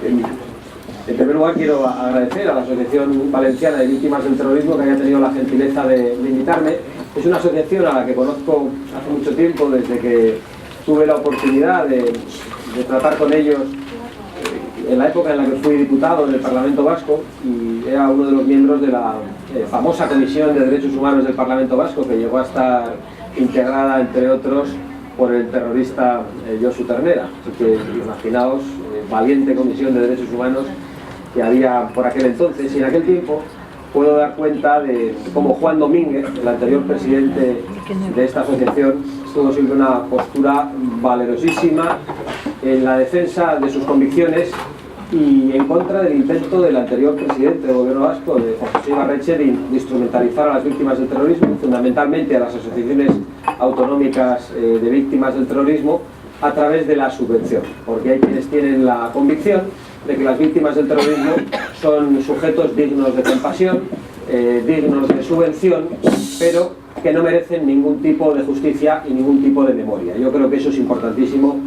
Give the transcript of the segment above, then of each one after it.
En primer lugar, quiero agradecer a la Asociación Valenciana de Víctimas del Terrorismo que haya tenido la gentileza de invitarme. Es una asociación a la que conozco hace mucho tiempo, desde que tuve la oportunidad de tratar con ellos en la época en la que fui diputado en el Parlamento Vasco, y era uno de los miembros de la famosa Comisión de Derechos Humanos del Parlamento Vasco, que llegó a estar integrada, entre otros, por el terrorista Josu Ternera. Así que imaginaos, valiente Comisión de Derechos Humanos que había por aquel entonces. Y en aquel tiempo puedo dar cuenta de cómo Juan Domínguez, el anterior presidente de esta asociación, tuvo siempre una postura valerosísima en la defensa de sus convicciones y en contra del intento del anterior presidente del gobierno vasco, de José Ibarretxe, de instrumentalizar a las víctimas del terrorismo, fundamentalmente a las asociaciones autonómicas de víctimas del terrorismo, a través de la subvención, porque hay quienes tienen la convicción de que las víctimas del terrorismo son sujetos dignos de compasión, dignos de subvención, pero que no merecen ningún tipo de justicia y ningún tipo de memoria. Yo creo que eso es importantísimo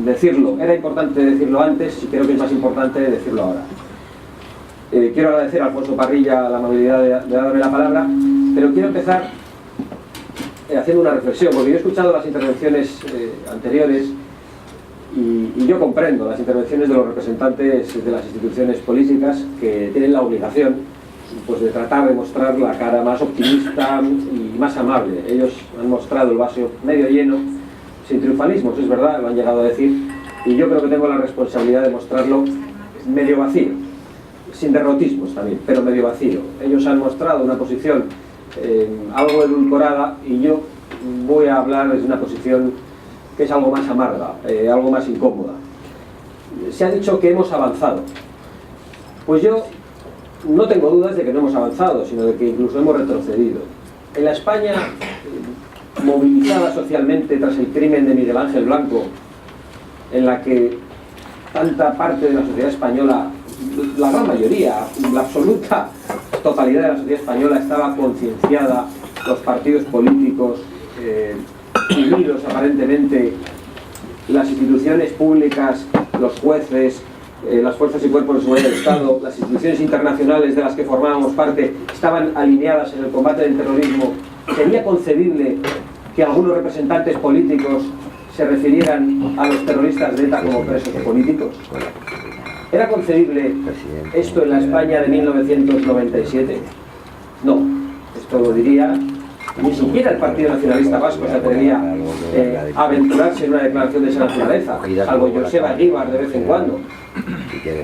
decirlo. Era importante decirlo antes y creo que es más importante decirlo ahora. Quiero agradecer a Alfonso Parrilla la amabilidad de darme la palabra, pero quiero empezar haciendo una reflexión, porque yo he escuchado las intervenciones anteriores y yo comprendo las intervenciones de los representantes de las instituciones políticas que tienen la obligación, pues, de tratar de mostrar la cara más optimista y más amable. Ellos han mostrado el vaso medio lleno, sin triunfalismos, es verdad, lo han llegado a decir, y yo creo que tengo la responsabilidad de mostrarlo medio vacío, sin derrotismos también, pero medio vacío. Ellos han mostrado una posición algo edulcorada y yo voy a hablar desde una posición que es algo más amarga, algo más incómoda. Se ha dicho que hemos avanzado. Pues yo no tengo dudas de que no hemos avanzado, sino de que incluso hemos retrocedido. En la España movilizada socialmente tras el crimen de Miguel Ángel Blanco, en la que tanta parte de la sociedad española, la gran mayoría, la absoluta totalidad de la sociedad española estaba concienciada, los partidos políticos unidos aparentemente, las instituciones públicas, los jueces, las fuerzas y cuerpos de seguridad del Estado, las instituciones internacionales de las que formábamos parte, estaban alineadas en el combate del terrorismo. ¿Sería concebible que algunos representantes políticos se refirieran a los terroristas de ETA como presos políticos? ¿Era concebible esto en la España de 1997? No, esto lo diría, ni siquiera el Partido Nacionalista Vasco se atrevería a aventurarse en una declaración de esa naturaleza, salvo Joseba Eguíbar de vez en cuando.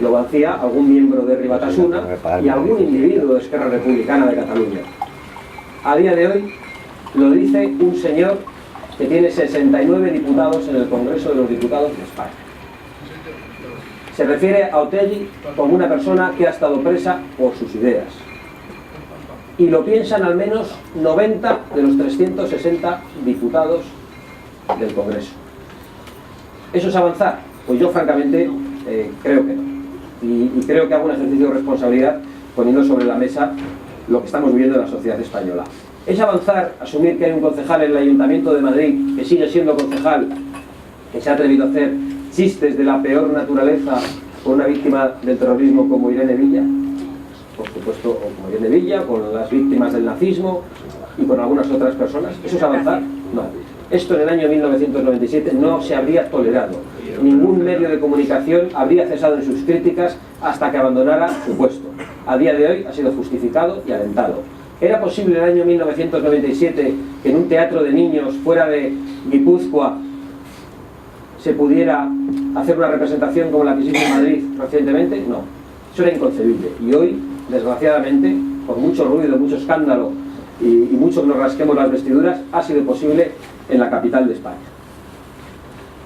Lo hacía algún miembro de Herri Batasuna y algún individuo de Esquerra Republicana de Cataluña. A día de hoy lo dice un señor que tiene 69 diputados en el Congreso de los Diputados de España. Se refiere a Otegi como una persona que ha estado presa por sus ideas. Y lo piensan al menos 90 de los 360 diputados del Congreso. ¿Eso es avanzar? Pues yo francamente creo que no. Y creo que hago un ejercicio de responsabilidad poniendo sobre la mesa lo que estamos viviendo en la sociedad española. ¿Es avanzar asumir que hay un concejal en el Ayuntamiento de Madrid que sigue siendo concejal, que se ha atrevido a hacer chistes de la peor naturaleza con una víctima del terrorismo como Irene Villa? Por supuesto, o como Irene Villa, con las víctimas del nazismo y con algunas otras personas. ¿Eso es avanzar? No. Esto en el año 1997 no se habría tolerado. Ningún medio de comunicación habría cesado en sus críticas hasta que abandonara su puesto. A día de hoy ha sido justificado y alentado. ¿Era posible en el año 1997 que en un teatro de niños fuera de Guipúzcoa se pudiera hacer una representación como la que se hizo en Madrid recientemente? No. Eso era inconcebible. Y hoy, desgraciadamente, por mucho ruido, mucho escándalo y mucho que nos rasquemos las vestiduras, ha sido posible en la capital de España.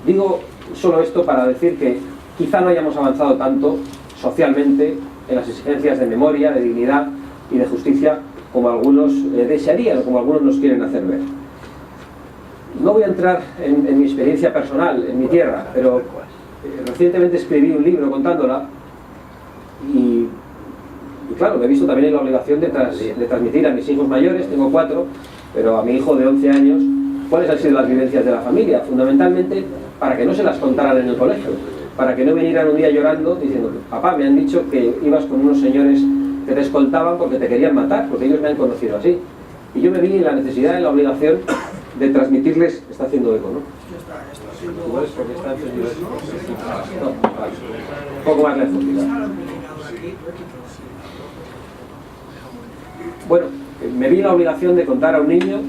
Digo solo esto para decir que quizá no hayamos avanzado tanto socialmente en las exigencias de memoria, de dignidad y de justicia como algunos desearían, como algunos nos quieren hacer ver. No voy a entrar en mi experiencia personal, en mi tierra, pero recientemente escribí un libro contándola y claro, me he visto también en la obligación de transmitir a mis hijos mayores, tengo 4, pero a mi hijo de 11 años, cuáles han sido las vivencias de la familia, fundamentalmente para que no se las contaran en el colegio, para que no vinieran un día llorando diciendo: papá, me han dicho que ibas con unos señores que te escoltaban porque te querían matar, porque ellos me han conocido así. Y yo me vi en la necesidad, en la obligación de transmitirles. Está haciendo eco, ¿no? Igual es porque está encendido eso. No, vale. Un poco más lejos, quizás. Bueno, me vi en la obligación de contar a un niño,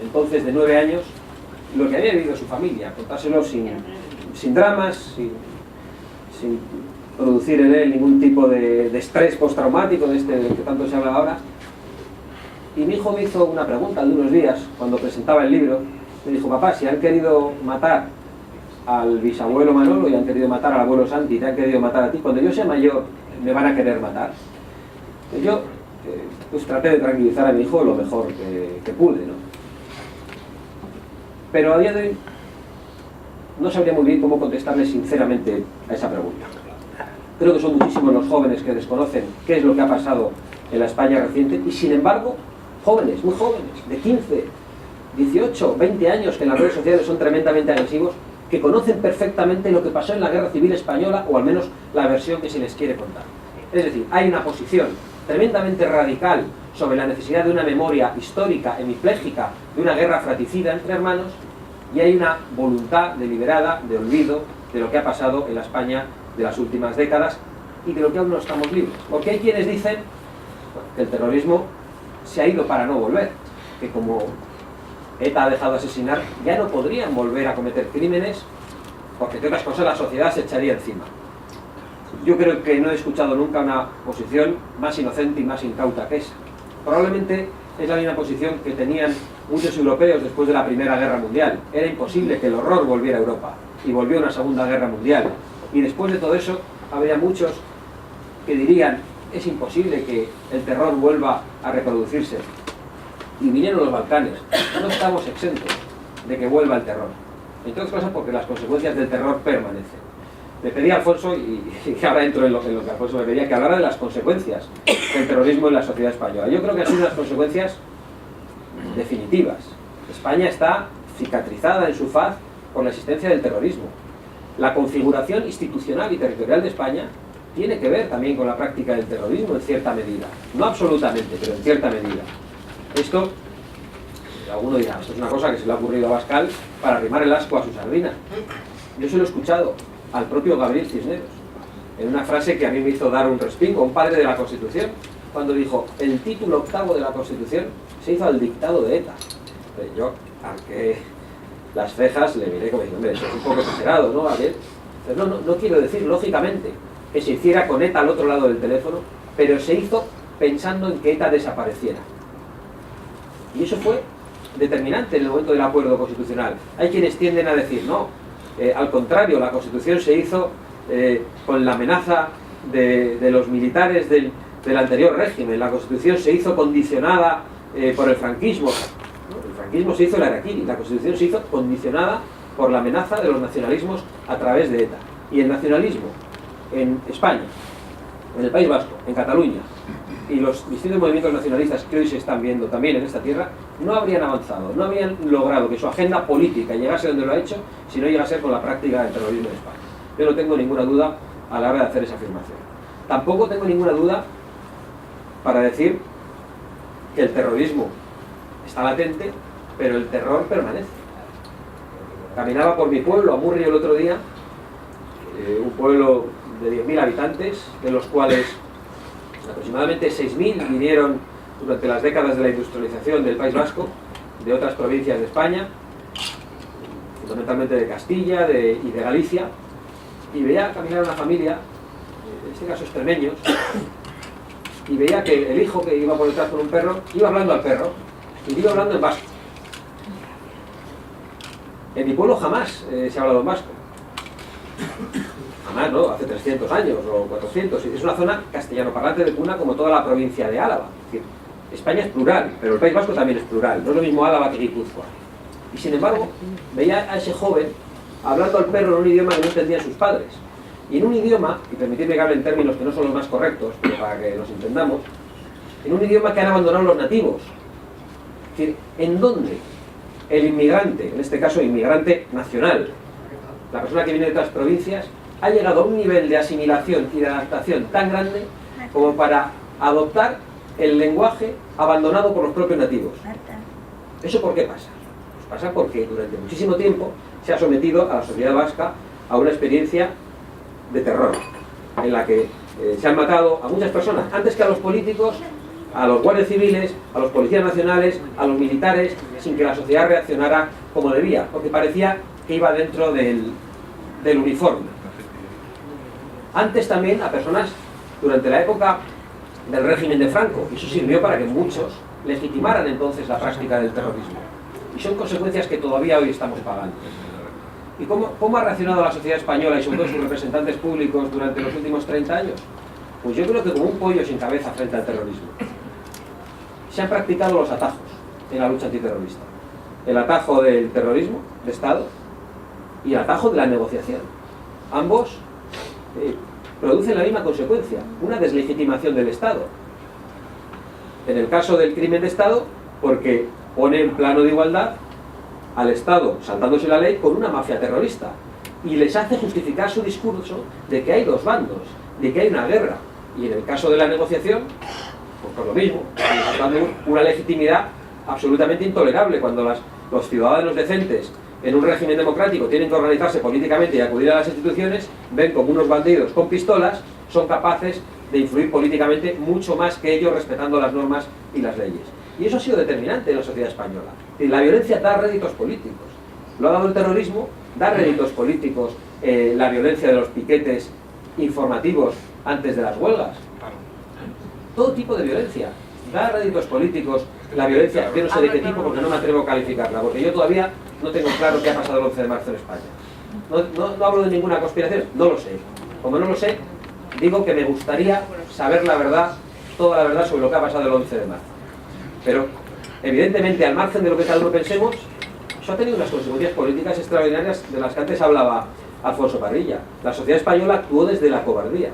entonces de 9 años, lo que había vivido su familia, contárselo sin dramas, sin producir en él ningún tipo de estrés postraumático de este del que tanto se habla ahora. Y mi hijo me hizo una pregunta de unos días, cuando presentaba el libro. Me dijo: papá, si han querido matar al bisabuelo Manolo y han querido matar al abuelo Santi y te han querido matar a ti, cuando yo sea mayor me van a querer matar. Y yo pues traté de tranquilizar a mi hijo lo mejor que pude, ¿no? Pero a día de hoy no sabría muy bien cómo contestarle sinceramente a esa pregunta. Creo que son muchísimos los jóvenes que desconocen qué es lo que ha pasado en la España reciente, y sin embargo, jóvenes, muy jóvenes, de 15, 18, 20 años, que en las redes sociales son tremendamente agresivos, que conocen perfectamente lo que pasó en la Guerra Civil Española, o al menos la versión que se les quiere contar. Es decir, hay una posición tremendamente radical sobre la necesidad de una memoria histórica, hemipléjica, de una guerra fratricida entre hermanos, y hay una voluntad deliberada de olvido de lo que ha pasado en la España de las últimas décadas y de lo que aún no estamos libres. Porque hay quienes dicen que el terrorismo se ha ido para no volver, que como ETA ha dejado de asesinar, ya no podrían volver a cometer crímenes, porque entre otras cosas la sociedad se echaría encima. Yo creo que no he escuchado nunca una posición más inocente y más incauta que esa. Probablemente es la misma posición que tenían muchos europeos después de la Primera Guerra Mundial. Era imposible que el horror volviera a Europa, y volvió una Segunda Guerra Mundial. Y después de todo eso, habría muchos que dirían: es imposible que el terror vuelva a reproducirse. Y vinieron los Balcanes. No estamos exentos de que vuelva el terror. Entre otras cosas porque las consecuencias del terror permanecen. Le pedí a Alfonso, y ahora entro en lo que Alfonso me pedía, que hablara de las consecuencias del terrorismo en la sociedad española. Yo creo que han sido unas consecuencias definitivas. España está cicatrizada en su faz por la existencia del terrorismo. La configuración institucional y territorial de España tiene que ver también con la práctica del terrorismo en cierta medida. No absolutamente, pero en cierta medida. Esto, alguno dirá, esto es una cosa que se le ha ocurrido a Abascal para arrimar el asco a su sardina. Yo se lo he escuchado al propio Gabriel Cisneros, en una frase que a mí me hizo dar un respingo, un padre de la Constitución, cuando dijo: el título octavo de la Constitución se hizo al dictado de ETA. Yo, aunque las cejas, le miré como diciendo: hombre, eso es un poco exagerado, ¿no, Gabriel? Pero no quiero decir, lógicamente, que se hiciera con ETA al otro lado del teléfono, pero se hizo pensando en que ETA desapareciera. Y eso fue determinante en el momento del acuerdo constitucional. Hay quienes tienden a decir: no, al contrario, la Constitución se hizo con la amenaza de los militares del anterior régimen. La Constitución se hizo condicionada por el franquismo. El franquismo se hizo el Araquiri. La Constitución se hizo condicionada por la amenaza de los nacionalismos a través de ETA. Y el nacionalismo en España, en el País Vasco, en Cataluña, y los distintos movimientos nacionalistas que hoy se están viendo también en esta tierra, no habrían avanzado, no habrían logrado que su agenda política llegase donde lo ha hecho si no llegase con la práctica del terrorismo en España. Yo no tengo ninguna duda a la hora de hacer esa afirmación. Tampoco tengo ninguna duda para decir que el terrorismo está latente, pero el terror permanece. Caminaba por mi pueblo, Amurrio, el otro día, un pueblo de 10.000 habitantes, de los cuales aproximadamente 6.000 vinieron durante las décadas de la industrialización del País Vasco, de otras provincias de España, fundamentalmente de Castilla y de Galicia, y veía caminar una familia, en este caso extremeños, y veía que el hijo que iba por detrás con un perro, iba hablando al perro, y iba hablando en vasco. En mi pueblo jamás se ha hablado en vasco. Jamás, ¿no? Hace 300 años o 400. Es una zona castellano-parlante de cuna como toda la provincia de Álava. Es decir, España es plural, pero el País Vasco también es plural. No es lo mismo Álava que Guipúzcoa. Y sin embargo, veía a ese joven hablando al perro en un idioma que no entendían sus padres. Y en un idioma, y permitidme que hable en términos que no son los más correctos, pero para que los entendamos, en un idioma que han abandonado los nativos. Es decir, ¿en dónde el inmigrante, en este caso inmigrante nacional, la persona que viene de otras provincias, ha llegado a un nivel de asimilación y de adaptación tan grande como para adoptar el lenguaje abandonado por los propios nativos. ¿Eso por qué pasa? Pues pasa porque durante muchísimo tiempo se ha sometido a la sociedad vasca a una experiencia de terror, en la que se han matado a muchas personas, antes que a los políticos, a los guardias civiles, a los policías nacionales, a los militares, sin que la sociedad reaccionara como debía, porque parecía que iba dentro del uniforme. Antes también a personas durante la época del régimen de Franco, y eso sirvió para que muchos legitimaran entonces la práctica del terrorismo. Y son consecuencias que todavía hoy estamos pagando. ¿Y cómo ha reaccionado la sociedad española y sobre todo sus representantes públicos durante los últimos 30 años? Pues yo creo que como un pollo sin cabeza frente al terrorismo. Se han practicado los atajos en la lucha antiterrorista. El atajo del terrorismo de Estado y el atajo de la negociación. Ambos producen la misma consecuencia, una deslegitimación del Estado. En el caso del crimen de Estado, porque pone en plano de igualdad al Estado, saltándose la ley, con una mafia terrorista. Y les hace justificar su discurso de que hay dos bandos, de que hay una guerra. Y en el caso de la negociación, pues por lo mismo, dando una legitimidad absolutamente intolerable cuando los ciudadanos decentes en un régimen democrático tienen que organizarse políticamente y acudir a las instituciones, ven como unos bandidos con pistolas son capaces de influir políticamente mucho más que ellos, respetando las normas y las leyes. Y eso ha sido determinante en la sociedad española. Y la violencia da réditos políticos. Lo ha dado el terrorismo, da réditos políticos, la violencia de los piquetes informativos antes de las huelgas. Todo tipo de violencia da réditos políticos. La violencia, yo no sé de qué tipo porque no me atrevo a calificarla, porque yo todavía no tengo claro qué ha pasado el 11 de marzo en España. No hablo de ninguna conspiración, no lo sé. Como no lo sé, digo que me gustaría saber la verdad, toda la verdad sobre lo que ha pasado el 11 de marzo. Pero, evidentemente, al margen de lo que cada uno pensemos, eso ha tenido unas consecuencias políticas extraordinarias de las que antes hablaba Alfonso Parrilla. La sociedad española actuó desde la cobardía.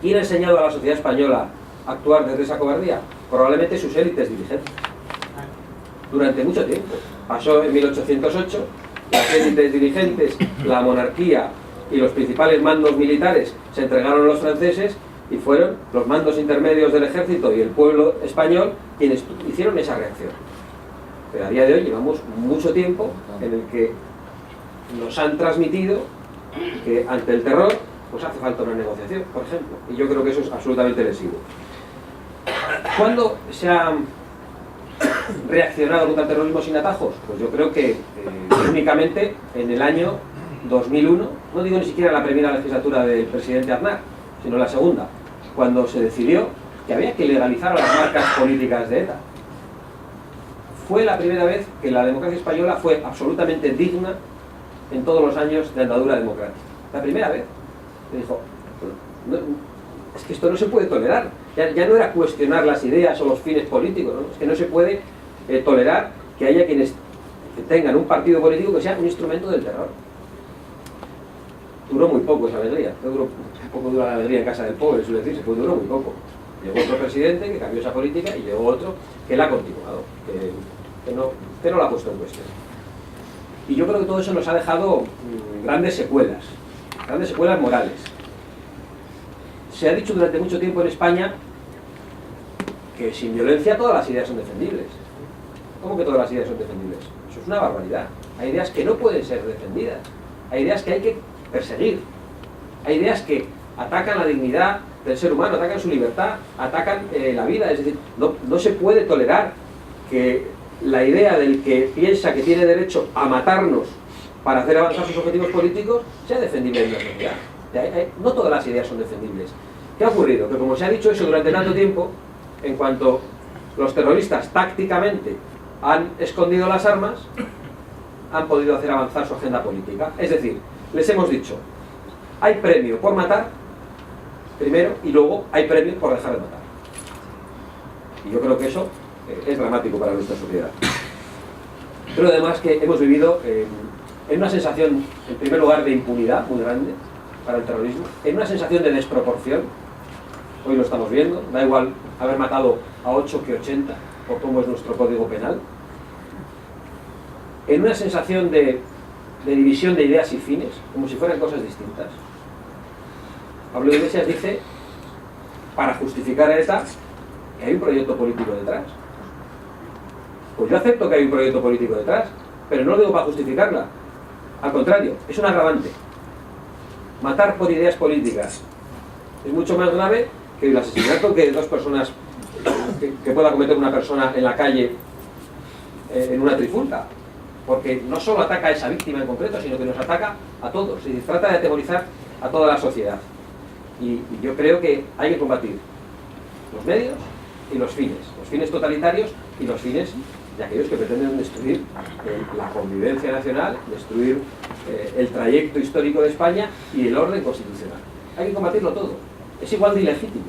¿Quién ha enseñado a la sociedad española a actuar desde esa cobardía? Probablemente sus élites dirigentes. Durante mucho tiempo. Pasó en 1808, las élites dirigentes, la monarquía y los principales mandos militares se entregaron a los franceses y fueron los mandos intermedios del ejército y el pueblo español quienes hicieron esa reacción. Pero a día de hoy llevamos mucho tiempo en el que nos han transmitido que ante el terror pues hace falta una negociación, por ejemplo, y yo creo que eso es absolutamente lesivo. ¿Cuándo se ha reaccionado contra el terrorismo sin atajos? Pues yo creo que únicamente en el año 2001, no digo ni siquiera la primera legislatura del presidente Aznar, sino la segunda, cuando se decidió que había que legalizar a las marcas políticas de ETA. Fue la primera vez que la democracia española fue absolutamente digna en todos los años de andadura democrática. La primera vez. Se dijo, no, es que esto no se puede tolerar. Ya no era cuestionar las ideas o los fines políticos, ¿no? Es que no se puede tolerar que haya quienes tengan un partido político que sea un instrumento del terror. Duró muy poco esa alegría. Poco dura la alegría en casa del pobre, suele decirse, pues duró muy poco. Llegó otro presidente que cambió esa política y llegó otro que la ha continuado, que no la ha puesto en cuestión. Y yo creo que todo eso nos ha dejado grandes secuelas morales. Se ha dicho durante mucho tiempo en España que sin violencia todas las ideas son defendibles. ¿Cómo que todas las ideas son defendibles? Eso es una barbaridad. Hay ideas que no pueden ser defendidas. Hay ideas que hay que perseguir. Hay ideas que atacan la dignidad del ser humano, atacan su libertad, atacan la vida. Es decir, no se puede tolerar que la idea del que piensa que tiene derecho a matarnos para hacer avanzar sus objetivos políticos sea defendible en la sociedad. No todas las ideas son defendibles. ¿Qué ha ocurrido? Que como se ha dicho eso durante tanto tiempo, en cuanto los terroristas tácticamente han escondido las armas, han podido hacer avanzar su agenda política. Es decir, les hemos dicho, hay premio por matar, primero, y luego hay premio por dejar de matar. Y yo creo que eso es dramático para nuestra sociedad. Pero además que hemos vivido en una sensación, en primer lugar, de impunidad muy grande para el terrorismo, en una sensación de desproporción. Hoy lo estamos viendo, da igual haber matado a 8 que 80, por cómo es nuestro código penal. En una sensación de de división de ideas y fines, como si fueran cosas distintas. Pablo Iglesias dice, para justificar a ETA, que hay un proyecto político detrás. Pues yo acepto que hay un proyecto político detrás, pero no lo digo para justificarla. Al contrario, es un agravante. Matar por ideas políticas es mucho más grave que el asesinato que dos personas que pueda cometer una persona en la calle en una trifulca, porque no solo ataca a esa víctima en concreto, sino que nos ataca a todos y trata de atemorizar a toda la sociedad. Y yo creo que hay que combatir los medios y los fines totalitarios y los fines de aquellos que pretenden destruir la convivencia nacional, destruir el trayecto histórico de España y el orden constitucional. Hay que combatirlo todo. Es igual de ilegítimo.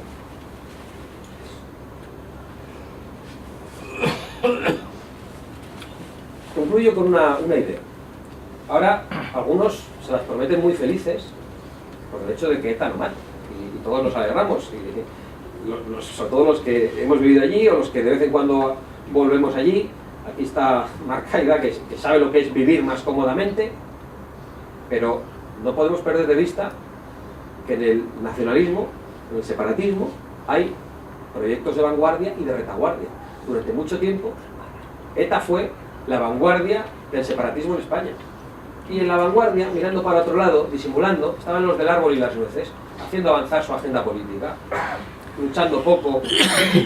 Concluyo con una idea. Ahora, algunos se las prometen muy felices por el hecho de que ETA no mate. Y todos nos alegramos. Sobre todo los que hemos vivido allí o los que de vez en cuando volvemos allí. Aquí está Marcaida, que sabe lo que es vivir más cómodamente. Pero no podemos perder de vista que en el nacionalismo, en el separatismo, hay proyectos de vanguardia y de retaguardia. Durante mucho tiempo, ETA fue la vanguardia del separatismo en España. Y en la vanguardia, mirando para otro lado, disimulando, estaban los del árbol y las nueces, haciendo avanzar su agenda política, luchando poco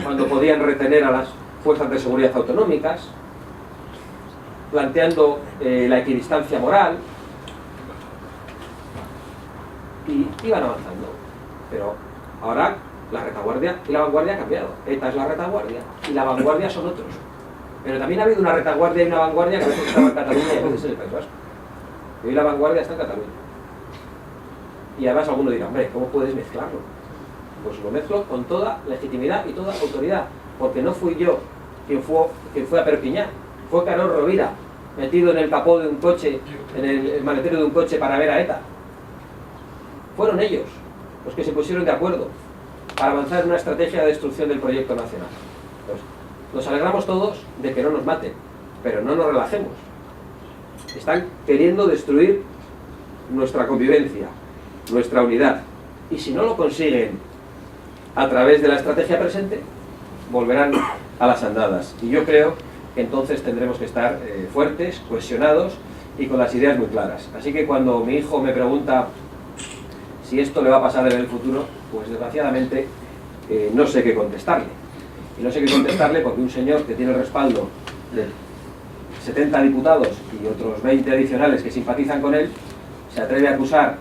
cuando podían retener a las fuerzas de seguridad autonómicas, planteando la equidistancia moral, y iban avanzando. Pero ahora la retaguardia y la vanguardia ha cambiado. ETA es la retaguardia y la vanguardia son otros. Pero también ha habido una retaguardia y una vanguardia que a veces estaba en Cataluña y a veces en el País Vasco. Y hoy la vanguardia está en Cataluña. Y además alguno dirá, hombre, ¿cómo puedes mezclarlo? Pues lo mezclo con toda legitimidad y toda autoridad. Porque no fui yo quien fue a Perpiñán. Fue Carol Rovira, metido en el capó de un coche, en el maletero de un coche para ver a ETA. Fueron ellos los que se pusieron de acuerdo para avanzar en una estrategia de destrucción del proyecto nacional. Pues, nos alegramos todos de que no nos maten, pero no nos relajemos. Están queriendo destruir nuestra convivencia, nuestra unidad. Y si no lo consiguen a través de la estrategia presente, volverán a las andadas. Y yo creo que entonces tendremos que estar fuertes, cohesionados y con las ideas muy claras. Así que cuando mi hijo me pregunta si esto le va a pasar en el futuro, pues desgraciadamente no sé qué contestarle. Y no sé qué contestarle porque un señor que tiene el respaldo de 70 diputados y otros 20 adicionales que simpatizan con él, se atreve a acusar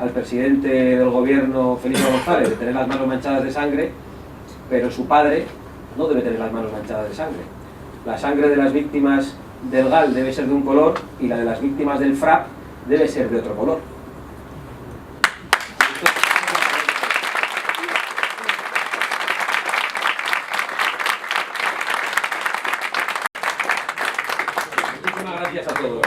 al presidente del gobierno, Felipe González, de tener las manos manchadas de sangre, pero su padre no debe tener las manos manchadas de sangre. La sangre de las víctimas del GAL debe ser de un color y la de las víctimas del FRAP debe ser de otro color. Muchísimas gracias a todos.